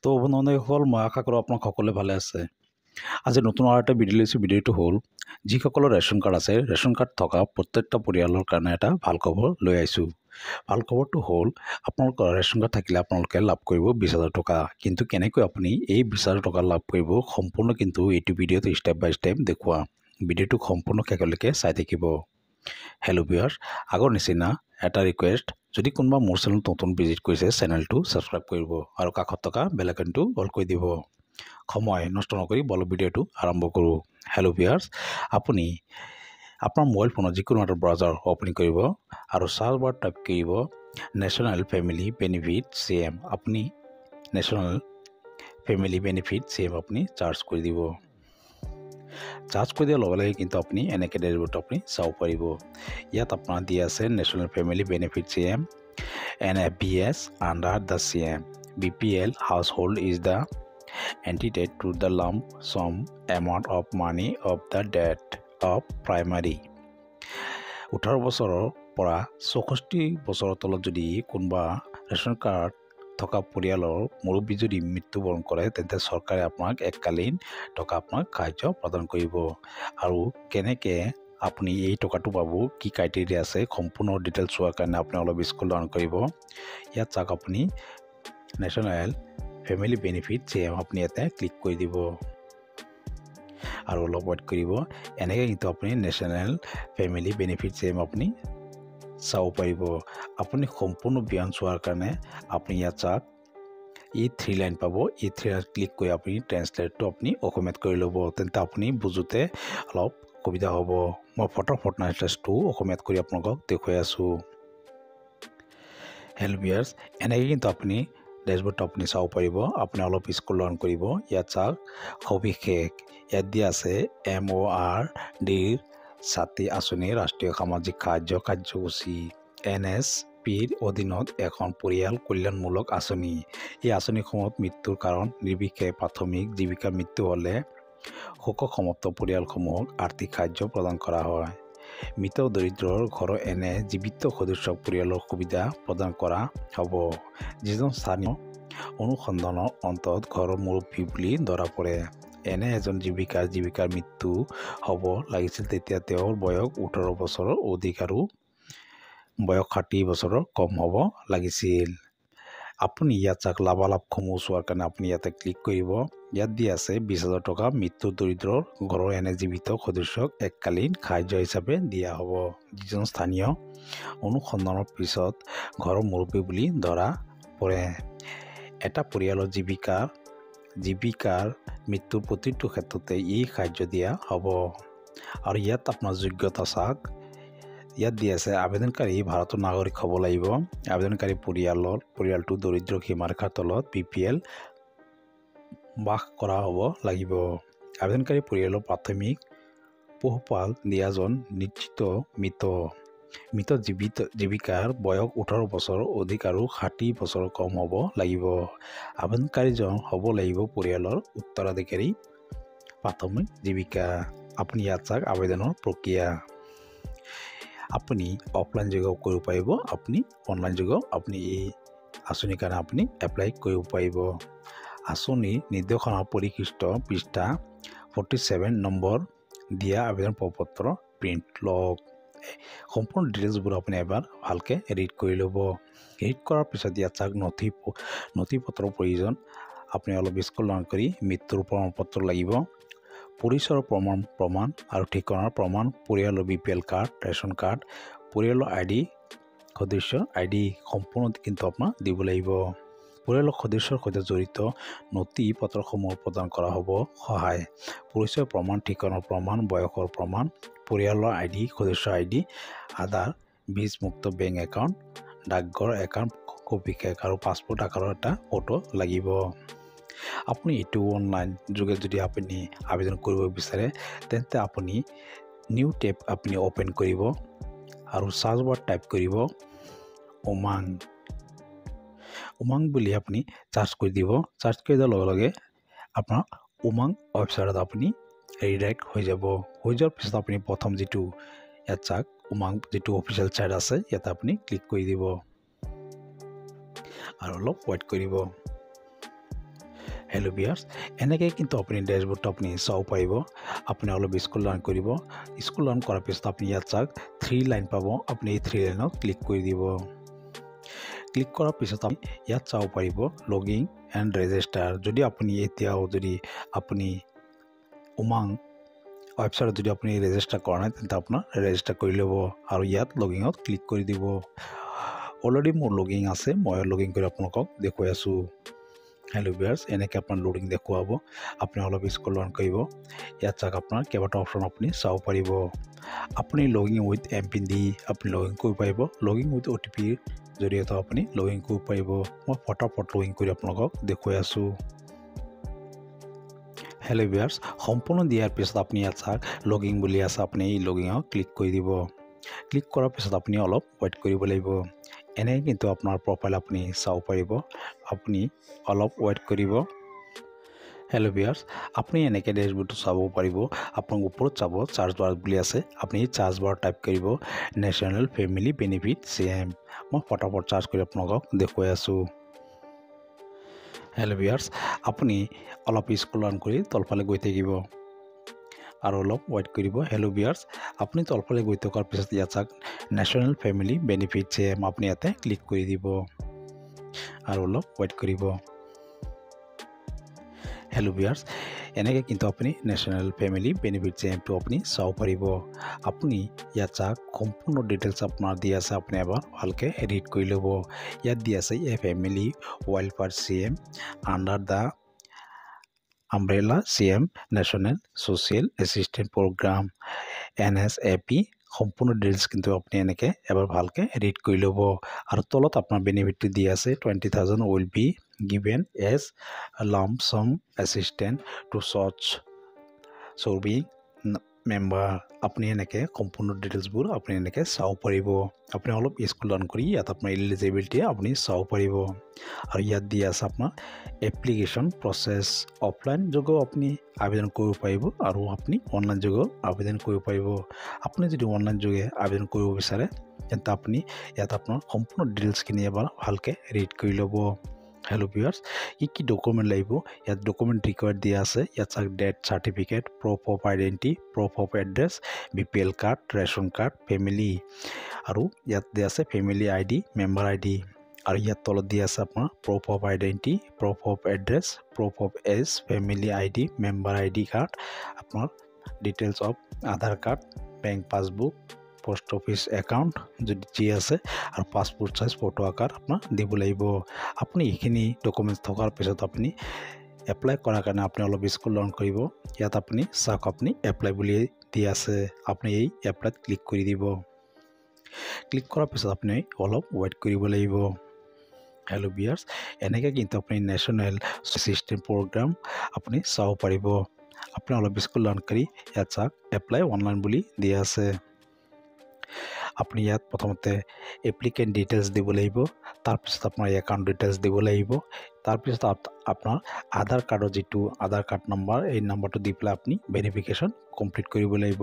তো বন্ধুসকল মই আশা কৰোঁ আপোনাক সকলোৱে ভালে আছে। আজি নতুন আৰু এটা ভিডিঅ' লৈছোঁ। ভিডিঅ'টো হ'ল যিসকলৰ ৰেচন কাৰ্ড আছে, ৰেচন কাৰ্ড থকা প্ৰত্যেকটা পৰিয়ালৰ কাৰণে এটা ভাল খবৰ লৈ আহিছোঁ। ভাল খবৰটো হ'ল আপোনালোকৰ ৰেচন কাৰ্ড থাকিলে আপোনালোকে লাভ কৰিব 20,000 টকা। কিন্তু কেনেকৈ আপুনি এই 20,000 টকা লাভ কৰিব সম্পূৰ্ণ কিন্তু এইটো ভিডিঅ'ত ষ্টেপ বাই ষ্টেপ দেখুৱাম। ভিডিঅ'টো সম্পূৰ্ণ শেষলৈকে চাই থাকিব। হেল্ল' ভিউৱাৰ্ছ, আগৰ নিচিনা এটা ৰিকুৱেষ্ট, যদি কোনোবা মোৰ চেনেল নতুন ভিজিট কৰিছে চেনেলটো ছাবস্ক্ৰাইব কৰিব আৰু কাষত থকা বেল আইকনটো অল কৰি দিব। সময় নষ্ট নকৰি বল ভিডিঅ'টো আৰম্ভ কৰোঁ। হেল্ল' ভিউৱাৰ্ছ, আপুনি আপোনাৰ মোবাইল ফোনত যিকোনো এটা ব্ৰাউজাৰ অ'পেন কৰিব আৰু চাৰ্চ বাৰ টাইপ কৰিব নেশ্যনেল ফেমিলি বেনিফিট CM। আপুনি নেশ্যনেল ফেমিলি বেনিফিট CM আপুনি চাৰ্চ কৰি দিব। চাৰ্জ কৰি দিয়াৰ লগে লগে কিন্তু আপুনি এনেকৈ ডেশবৰ্ডটো আপুনি চাব পাৰিব। ইয়াত আপোনাৰ দিয়া আছে national family benefit CM NFBS under the CM BPL household is the entitled to the lump sum amount of money of the date of primary. 18 বছৰৰ পৰা 64 বছৰৰ তলত যদি কোনোবা ৰেচন কাৰ্ড থকা পৰিয়ালৰ মুৰব্বী যদি মৃত্যুবৰণ কৰে তেন্তে চৰকাৰে আপোনাক এককালীন টকা আপোনাক সাহায্য প্ৰদান কৰিব। আৰু কেনেকৈ আপুনি এই টকাটো পাব, কি ক্ৰাইটেৰিয়া আছে, সম্পূৰ্ণ ডিটেইলছ চোৱাৰ কাৰণে আপুনি অলপ স্ক্ৰল ডাউন কৰিব। ইয়াত চাওক আপুনি নেশ্যনেল ফেমিলি বেনিফিট CM আপুনি ইয়াতে ক্লিক কৰি দিব আৰু অলপ ৱেইট কৰিব। এনেকৈ কিন্তু আপুনি নেশ্যনেল ফেমিলি বেনিফিট CM আপুনি চাব পাৰিব। আপুনি সম্পূৰ্ণ বিয়ান চোৱাৰ কাৰণে আপুনি ইয়াত চাওক এই 3 লাইন পাব। এই 3 লাইন ক্লিক কৰি আপুনি ট্ৰেন্সলেটটো আপুনি অসমীয়াত কৰি ল'ব, তেন্তে আপুনি বুজোতে অলপ সুবিধা হ'ব। মই ফটাফট ট্ৰেন্সলেটটো অসমীয়াত কৰি আপোনালোকক দেখুৱাই আছোঁ। হেল্ল' ভিউৱাৰ্ছ, এনেকৈ কিন্তু আপুনি ডেশবৰ্ডটো আপুনি চাব পাৰিব। আপুনি অলপ স্ক্ৰল ডাউন কৰিব। ইয়াত চাওক সবিশেষ, ইয়াত দিয়া আছে MORDৰ ছাতি আঁচনি ৰাষ্ট্ৰীয় সামাজিক সাহায্য কাৰ্যসূচী NSPৰ অধীনত এখন পৰিয়াল কল্যাণমূলক আঁচনি। এই আঁচনিসমূহত মৃত্যুৰ কাৰণ নিৰ্বিশেষে প্ৰাথমিক জীৱিকাৰ মৃত্যু হ'লে শোকসমাপ্ত পৰিয়ালসমূহক আৰ্থিক সাহায্য প্ৰদান কৰা হয়। মৃত দৰিদ্ৰৰ ঘৰৰ এনে জীৱিত সদস্যক পৰিয়ালৰ সুবিধা প্ৰদান কৰা হ'ব যিজন স্থানীয় অনুসন্ধানৰ অন্তত ঘৰৰ মুৰব্বী বুলি ধৰা পৰে। এনে এজন জীৱিকাৰ মৃত্যু হ'ব লাগিছিল তেতিয়া তেওঁৰ বয়স 18 বছৰৰ অধিক আৰু বয়স 60 বছৰৰ কম হ'ব লাগিছিল। আপুনি ইয়াত চাওক লাভালাভসমূহ চোৱাৰ কাৰণে আপুনি ইয়াতে ক্লিক কৰিব। ইয়াত দিয়া আছে 20,000 টকা মৃত্যু দৰিদ্ৰৰ ঘৰৰ এনে জীৱিত সদস্যক এককালীন সাহায্য হিচাপে দিয়া হ'ব যিজন স্থানীয় অনুসন্ধানৰ পিছত ঘৰৰ মুৰব্বী বুলি ধৰা পৰে। এটা পৰিয়ালৰ জীৱিকাৰ মৃত্যুৰ প্ৰতিটো ক্ষেত্ৰতে এই সাহায্য দিয়া হ'ব। আৰু ইয়াত আপোনাৰ যোগ্যতা চাওক। ইয়াত দিয়া আছে আবেদনকাৰী ভাৰতৰ নাগৰিক হ'ব লাগিব। আবেদনকাৰী পৰিয়ালটো দৰিদ্ৰ সীমাৰেখাৰ তলত BPL বাস কৰা হ'ব লাগিব। আবেদনকাৰী পৰিয়ালৰ প্ৰাথমিক পোহপাল দিয়াজন নিশ্চিত মৃত জীৱিকাৰ বয়স 18 বছৰৰ অধিক আৰু 60 বছৰৰ কম হ'ব লাগিব। আবেদনকাৰীজন হ'ব লাগিব পৰিয়ালৰ উত্তৰাধিকাৰী প্ৰাথমিক জীৱিকা। আপুনি ইয়াত চাওক আবেদনৰ প্ৰক্ৰিয়া। আপুনি অফলাইন যোগেও কৰিব পাৰিব, আপুনি অনলাইন যোগেও আপুনি এই আঁচনিৰ কাৰণে আপুনি এপ্লাই কৰিব পাৰিব। আঁচনিৰ নিৰ্দেশনা পৰিশিষ্ট পৃষ্ঠা 47 নম্বৰ দিয়া আবেদন প্ৰপত্ৰ প্ৰিণ্ট লওক। সম্পূৰ্ণ ডিটেইলছবোৰ আপুনি এবাৰ ভালকৈ ৰিড কৰি ল'ব। ৰিড কৰাৰ পিছত ইয়াত চাওক নথিপত্ৰৰ প্ৰয়োজন। আপুনি অলপ স্ক্ৰল ডাউন কৰি মৃত্যুৰ প্ৰমাণপত্ৰ লাগিব, পৰিচয়ৰ প্ৰমাণ আৰু ঠিকনাৰ প্ৰমাণ, পৰিয়ালৰ BPL কাৰ্ড, ৰেচন কাৰ্ড, পৰিয়ালৰ ID, সদস্যৰ ID সম্পূৰ্ণ কিন্তু আপোনাৰ দিব লাগিব। পৰিয়ালৰ সদস্যৰ সৈতে জড়িত নথি পত্ৰসমূহ প্ৰদান কৰা হ'ব সহায়, পৰিচয় প্ৰমাণ, ঠিকনাৰ প্ৰমাণ, বয়সৰ প্ৰমাণ, পৰিয়ালৰ ID, সদস্যৰ ID, আধাৰ, বীজমুক্ত বেংক একাউণ্ট, ডাকঘৰ একাউণ্ট সবিশেষ আৰু পাছপোৰ্ট আকাৰৰ এটা ফটো লাগিব। আপুনি এইটো অনলাইন যোগে যদি আপুনি আবেদন কৰিব বিচাৰে তেন্তে আপুনি নিউ টেব আপুনি অ'পেন কৰিব আৰু চাৰ্চ বাৰ টাইপ কৰিব উমাং বুলি আপুনি চাৰ্চ কৰি দিব। চাৰ্চ কৰি দিয়াৰ লগে লগে আপোনাৰ উমাং ৱেবছাইটত আপুনি ৰিডাইৰেক্ট হৈ যাব। হৈ যোৱাৰ পিছত আপুনি প্ৰথম যিটো ইয়াত চাওক উমাং যিটো অফিচিয়েল চাইট আছে ইয়াতে আপুনি ক্লিক কৰি দিব আৰু অলপ ৱেইট কৰিব। হেল্ল' ভিউয়াৰ্ছ এনেকৈ কিন্তু আপুনি ডেছবৰ্ডটো আপুনি চাব পাৰিব আপুনি অলপ স্কুল লাৰ্ণ কৰিব স্কুল লাৰ্ণ কৰাৰ পিছত আপুনি ইয়াত চাওক 3 লাইন পাব আপুনি এই 3 লাইনত ক্লিক কৰি দিব ক্লিক কৰাৰ পিছত আপুনি ইয়াত চাব পাৰিব লগিং এণ্ড ৰেজিষ্টাৰ যদি আপুনি এতিয়াও যদি আপুনি উমাং ৱেবছাইটত যদি আপুনি ৰেজিষ্টাৰ কৰা নাই তেন্তে আপোনাৰ ৰেজিষ্টাৰ কৰি ল'ব আৰু ইয়াত লগিঙত ক্লিক কৰি দিব অলৰেডি মোৰ লগিং আছে মই লগিং কৰি আপোনালোকক দেখুৱাই আছোঁ হেল্ল' ভিউয়াৰ্ছ এনেকৈ আপোনাৰ লোডিং দেখুৱাব আপুনি অলপ স্কুল লাৰ্ণ কৰিব ইয়াত চাওক আপোনাৰ কেইবাটা অপশ্যন আপুনি চাব পাৰিব আপুনি লগিং উইথ এমপিন দি আপুনি লগিং কৰিব পাৰিব লগিং উইথ OTP জৰিয়তে আপুনি লগিং কৰিব পাৰিব মই ফটাফট লগিং কৰি আপোনালোকক দেখুৱাই আছোঁ হেল্ল' ভিউয়াৰ্ছ সম্পূৰ্ণ দিয়াৰ পিছত আপুনি ইয়াত চাওক লগিং বুলি আছে আপুনি এই লগিঙত ক্লিক কৰি দিব ক্লিক কৰাৰ পিছত আপুনি অলপ ৱেইট কৰিব লাগিব এনেকৈ কিন্তু আপোনাৰ প্ৰফাইল আপুনি চাব পাৰিব আপুনি অলপ ৱেইট কৰিব হেল্ল' ভিউয়াৰ্ছ আপুনি এনেকৈ ডেছবৰ্ডটো চাব পাৰিব আপোনাৰ ওপৰত চাব চাৰ্জ বাৰ বুলি আছে আপুনি চাৰ্জ বাৰ টাইপ কৰিব নেশ্যনেল ফেমিলি বেনিফিট CM মই ফটাফট চাৰ্জ কৰি আপোনালোকক দেখুৱাই আছোঁ হেল্ল' ভিউয়াৰ্ছ আপুনি অলপ স্কুল লাৰ্ণ কৰি তলফালে গৈ থাকিব আৰু অলপ ৱেইট কৰিব হেল্ল' ভিউয়াৰ্ছ আপুনি তলফালে গৈ থকাৰ পিছত ইয়াত চাওক নেশ্যনেল ফেমিলি বেনিফিট CM আপুনি ইয়াতে ক্লিক কৰি দিব আৰু অলপ ৱেইট কৰিব হেল্ল' ভিউয়াৰ্ছ এনেকৈ কিন্তু আপুনি নেশ্যনেল ফেমিলি বেনিফিট CMটো আপুনি চাব পাৰিব আপুনি ইয়াত চাওক সম্পূৰ্ণ ডিটেইলছ আপোনাৰ দি আছে আপুনি এবাৰ ভালকৈ ৰিড কৰি ল'ব ইয়াত দি আছে a family welfare CM under the umbrella CM national social assistance programme NSAP সম্পূৰ্ণ ডিটেইলছ কিন্তু আপুনি এনেকৈ এবাৰ ভালকৈ ৰিড কৰি ল'ব আৰু তলত আপোনাৰ বেনিফিটটো দি আছে 20,000 will be given as a lump sum assistance to such serving member আপুনি এনেকৈ সম্পূৰ্ণ ডিটেইলছবোৰ আপুনি এনেকৈ চাব পাৰিব আপুনি অলপ স্কুল লাৰ্ণ কৰি ইয়াত আপোনাৰ এলিজিবিলিটি আপুনি চাব পাৰিব আৰু ইয়াত দি আছে আপোনাৰ এপ্লিকেশ্যন প্ৰচেছ অফলাইন যোগেও আপুনি আবেদন কৰিব পাৰিব আৰু আপুনি অনলাইন যোগেও আবেদন কৰিব পাৰিব আপুনি যদি অনলাইন যোগে আবেদন কৰিব বিচাৰে তেন্তে আপুনি ইয়াত আপোনাৰ সম্পূৰ্ণ ডিটেইলছখিনি এবাৰ ভালকৈ ৰিড কৰি ল'ব হেল্ল' ভিউয়াৰ্ছ কি ডকুমেণ্ট লাগিব ইয়াত ডকুমেণ্ট ৰিকোয়াৰ্ড দিয়া আছে ইয়াত চাওক death certificate proof of identity proof of address BPL card ration card family আৰু ইয়াত দিয়া আছে ফেমিলি ID মেম্বাৰ ID আৰু ইয়াত তলত দিয়া আছে আপোনাৰ proof of identity proof of address proof of age family ID member ID card আপোনাৰ details of Aadhaar card bank passbook post office account যদি যি আছে আৰু পাছপোৰ্ট সাইজ ফটো আকাৰ আপোনাৰ দিব লাগিব আপুনি এইখিনি ডকুমেণ্টছ থকাৰ পিছত আপুনি এপ্লাই কৰাৰ কাৰণে আপুনি অলপ স্কুল লাৰ্ণ কৰিব ইয়াত আপুনি চাওক আপুনি এপ্লাই বুলি দি আছে আপুনি এই এপ্লাইত ক্লিক কৰি দিব ক্লিক কৰাৰ পিছত আপুনি অলপ ৱেইট কৰিব লাগিব হেল্ল' ভিউয়াৰ্ছ এনেকৈ কিন্তু আপুনি নেশ্যনেল এছিষ্টেন্স প্ৰগ্ৰাম আপুনি চাব পাৰিব আপুনি অলপ স্কুল লাৰ্ণ কৰি ইয়াত চাওক এপ্লাই অনলাইন বুলি দিয়া আছে আপুনি ইয়াত প্ৰথমতে এপ্লিকেণ্ট ডিটেইলছ দিব লাগিব তাৰপিছত আপোনাৰ একাউণ্ট ডিটেইলছ দিব লাগিব তাৰপিছত আপোনাৰ আধাৰ কাৰ্ডৰ যিটো আধাৰ কাৰ্ড নম্বৰ এই নম্বৰটো দি পেলাই আপুনি ভেৰিফিকেশ্যন কমপ্লিট কৰিব লাগিব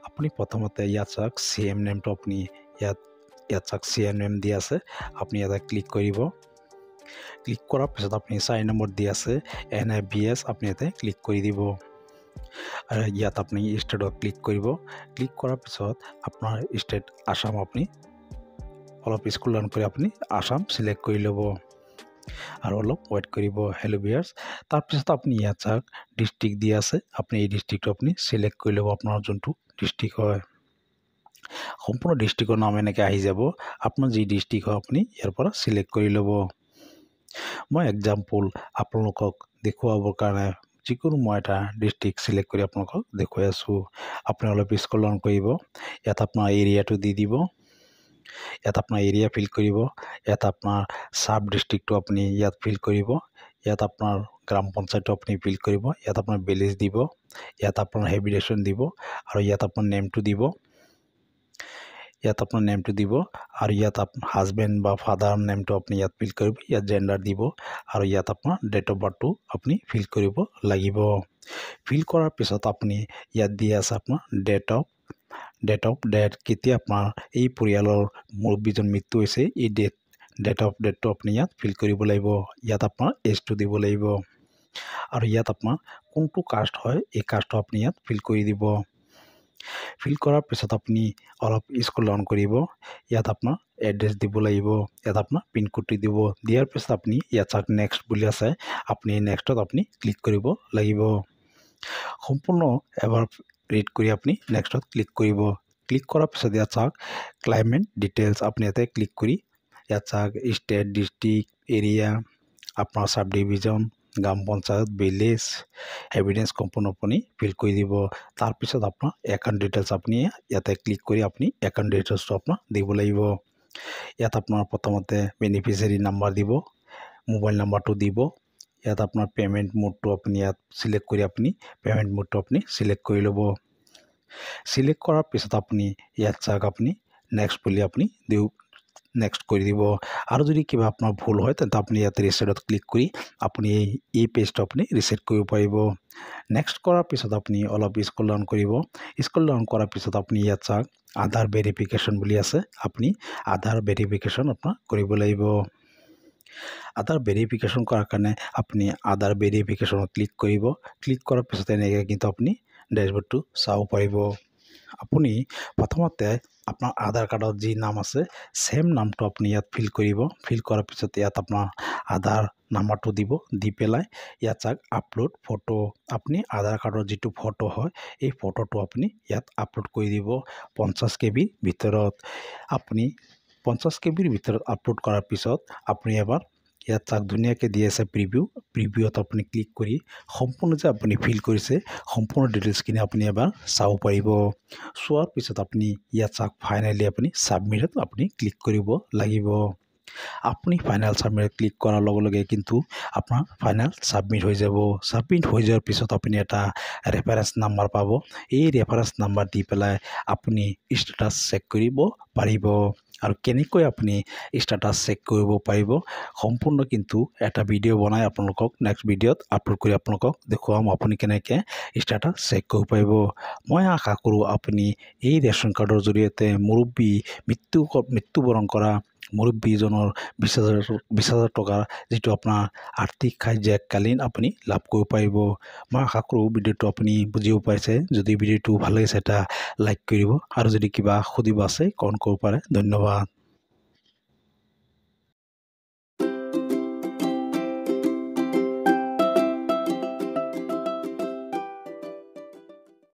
আপুনি প্ৰথমতে ইয়াত চাওক CM নেমটো আপুনি ইয়াত চাওক CM নেম দি আছে আপুনি ইয়াতে ক্লিক কৰিব ক্লিক কৰাৰ পিছত আপুনি 4 নম্বৰ দি আছে NIBS আপুনি ইয়াতে ক্লিক কৰি দিব আৰু ইয়াত আপুনি ষ্টেটত ক্লিক কৰিব ক্লিক কৰাৰ পিছত আপোনাৰ ষ্টেট আসাম আপুনি অলপ স্কুল লাৰ্ণ কৰি আপুনি আসাম সিলেক্ট কৰি ল'ব আৰু অলপ ৱেইট কৰিব হেল্ল' ভিউয়াৰ্ছ তাৰপিছত আপুনি ইয়াত চাওক ডিষ্ট্ৰিক্ট দি আছে আপুনি এই ডিষ্ট্ৰিক্টটো আপুনি সিলেক্ট কৰি ল'ব আপোনাৰ যোনটো ডিষ্ট্ৰিক্ট হয় সম্পূৰ্ণ ডিষ্ট্ৰিক্টৰ নাম এনেকৈ আহি যাব আপোনাৰ যি ডিষ্ট্ৰিক্ট হয় আপুনি ইয়াৰ পৰা সিলেক্ট কৰি ল'ব মই এক্সাম্পল আপোনালোকক দেখুৱাবৰ কাৰণে যিকোনো মই এটা ডিষ্ট্ৰিক্ট সিলেক্ট কৰি আপোনালোকক দেখুৱাই আছোঁ আপুনি অলপ স্কুল লাৰ্ণ কৰিব ইয়াত আপোনাৰ এৰিয়াটো দি দিব ইয়াত আপোনাৰ এৰিয়া ফিল কৰিব ইয়াত আপোনাৰ সাব ডিষ্ট্ৰিক্টটো আপুনি ইয়াত ফিল কৰিব ইয়াত আপোনাৰ গ্ৰাম পঞ্চায়তটো আপুনি ফিল কৰিব ইয়াত আপোনাৰ ভিলেজ দিব ইয়াত আপোনাৰ হেবিটেশ্যন দিব আৰু ইয়াত আপোনাৰ নেমটো দিব ইয়াত আপোনাৰ নেমটো দিব আৰু ইয়াত আপোনাৰ হাজবেণ্ড বা ফাদাৰ নেমটো আপুনি ইয়াত ফিল কৰিব ইয়াত জেণ্ডাৰ দিব আৰু ইয়াত আপোনাৰ ডেট অফ বাৰ্থটো আপুনি ফিল কৰিব লাগিব ফিল কৰাৰ পিছত আপুনি ইয়াত দি আছে আপোনাৰ ডেট কেতিয়া আপোনাৰ এই পৰিয়ালৰ মুৰব্বীজন মৃত্যু হৈছে এই ডেটটো আপুনি ইয়াত ফিল কৰিব লাগিব ইয়াত আপোনাৰ এজটো দিব লাগিব আৰু ইয়াত আপোনাৰ কোনটো কাষ্ট হয় এই কাষ্টটো আপুনি ইয়াত ফিল কৰি দিব ফিল কৰাৰ পিছত আপুনি অলপ স্ক্ৰল ডাউন কৰিব ইয়াত আপোনাৰ এড্ৰেছ দিব লাগিব ইয়াত আপোনাৰ পিন কোডটো দিব দিয়াৰ পিছত আপুনি ইয়াত চাওক নেক্সট বুলি আছে আপুনি নেক্সটত আপুনি ক্লিক কৰিব লাগিব সম্পূৰ্ণ এবাৰ ৰিড কৰি আপুনি নেক্সটত ক্লিক কৰিব ক্লিক কৰাৰ পিছত ইয়াত চাওক ক্লাইমেট ডিটেইলছ আপুনি ইয়াতে ক্লিক কৰি ইয়াত চাওক ষ্টেট ডিষ্ট্ৰিক্ট এৰিয়া আপোনাৰ সাব ডিভিজন গ্ৰাম পঞ্চায়ত ভিলেজ এভিডেন্স সম্পূৰ্ণ আপুনি ফিল কৰি দিব তাৰপিছত আপোনাৰ একাউণ্ট ডিটেইলছ আপুনি ইয়াতে ক্লিক কৰি আপুনি একাউণ্ট ডিটেইলছটো আপোনাৰ দিব লাগিব ইয়াত আপোনাৰ প্ৰথমতে বেনিফিচিয়াৰী নাম্বাৰ দিব মোবাইল নাম্বাৰটো দিব ইয়াত আপোনাৰ পেমেন্ট মোডটো আপুনি ইয়াত সিলেক্ট কৰি আপুনি পেমেন্ট মোডটো আপুনি সিলেক্ট কৰি ল'ব সিলেক্ট কৰাৰ পিছত আপুনি ইয়াত চাওক আপুনি নেক্সট বুলি আপুনি দিও নেক্সট কৰি দিব আৰু যদি কিবা আপোনাৰ ভুল হয় তেন্তে আপুনি ইয়াত ৰিছেটত ক্লিক কৰি আপুনি এই পেজটো আপুনি ৰিছেট কৰিব পাৰিব নেক্সট কৰাৰ পিছত আপুনি অলপ স্ক্ৰল ডাউন কৰিব স্ক্ৰল ডাউন কৰাৰ পিছত আপুনি ইয়াত চাওক আধাৰ ভেৰিফিকেশ্যন বুলি আছে আপুনি আধাৰ ভেৰিফিকেশ্যন আপোনাৰ কৰিব লাগিব আধাৰ ভেৰিফিকেশ্যন কৰাৰ কাৰণে আপুনি আধাৰ ভেৰিফিকেশ্যনত ক্লিক কৰিব ক্লিক কৰাৰ পিছত এনেকৈ কিন্তু আপুনি ডেশবৰ্ডটো চাব পাৰিব আপুনি প্ৰথমতে আপোনাৰ আধাৰ কাৰ্ডত যি নাম আছে সেম নামটো আপুনি ইয়াত ফিল কৰিব ফিল কৰাৰ পিছত ইয়াত আপোনাৰ আধাৰ নাম্বাৰটো দিব দি পেলাই ইয়াত চাওক আপলোড ফটো আপুনি আধাৰ কাৰ্ডৰ যিটো ফটো হয় এই ফটোটো আপুনি ইয়াত আপলোড কৰি দিব 50 KB ভিতৰত আপুনি 50 KB ভিতৰত আপলোড কৰাৰ পিছত আপুনি এবাৰ ইয়াত চাওক ধুনীয়াকৈ দি আছে প্ৰিভিউত আপুনি ক্লিক কৰি সম্পূৰ্ণ যে আপুনি ফিল কৰিছে সম্পূৰ্ণ ডিটেইলছখিনি আপুনি এবাৰ চাব পাৰিব চোৱাৰ পিছত আপুনি ইয়াত চাওক ফাইনেলি আপুনি সাবমিটত আপুনি ক্লিক কৰিব লাগিব আপুনি ফাইনাল সাবমিট ক্লিক কৰাৰ লগে লগে কিন্তু আপোনাৰ ফাইনাল সাবমিট হৈ যাব সাবমিট হৈ যোৱাৰ পিছত আপুনি এটা ৰেফাৰেন্স নাম্বাৰ পাব এই ৰেফাৰেন্স নাম্বাৰ দি পেলাই আপুনি ষ্টেটাছ চেক কৰিব পাৰিব আৰু কেনেকৈ আপুনি ষ্টেটাছ চেক কৰিব পাৰিব সম্পূৰ্ণ কিন্তু এটা ভিডিঅ' বনাই আপোনালোকক নেক্সট ভিডিঅ'ত আপলোড কৰি আপোনালোকক দেখুৱাম আপুনি কেনেকৈ ষ্টেটাছ চেক কৰিব পাৰিব মই আশা কৰোঁ আপুনি এই ৰেচন কাৰ্ডৰ জৰিয়তে মুৰব্বী মৃত্যুবৰণ কৰা মুৰব্বীজনৰ 20,000 টকাৰ যিটো আপোনাৰ আৰ্থিক সাহায্যকালীন আপুনি লাভ কৰিব পাৰিব মই আশা কৰোঁ ভিডিঅ'টো আপুনি বুজিব পাৰিছে যদি ভিডিঅ'টো ভাল লাগিছে এটা লাইক কৰিব আৰু যদি কিবা সুধিব আছে কমেণ্ট কৰিব পাৰে ধন্যবাদ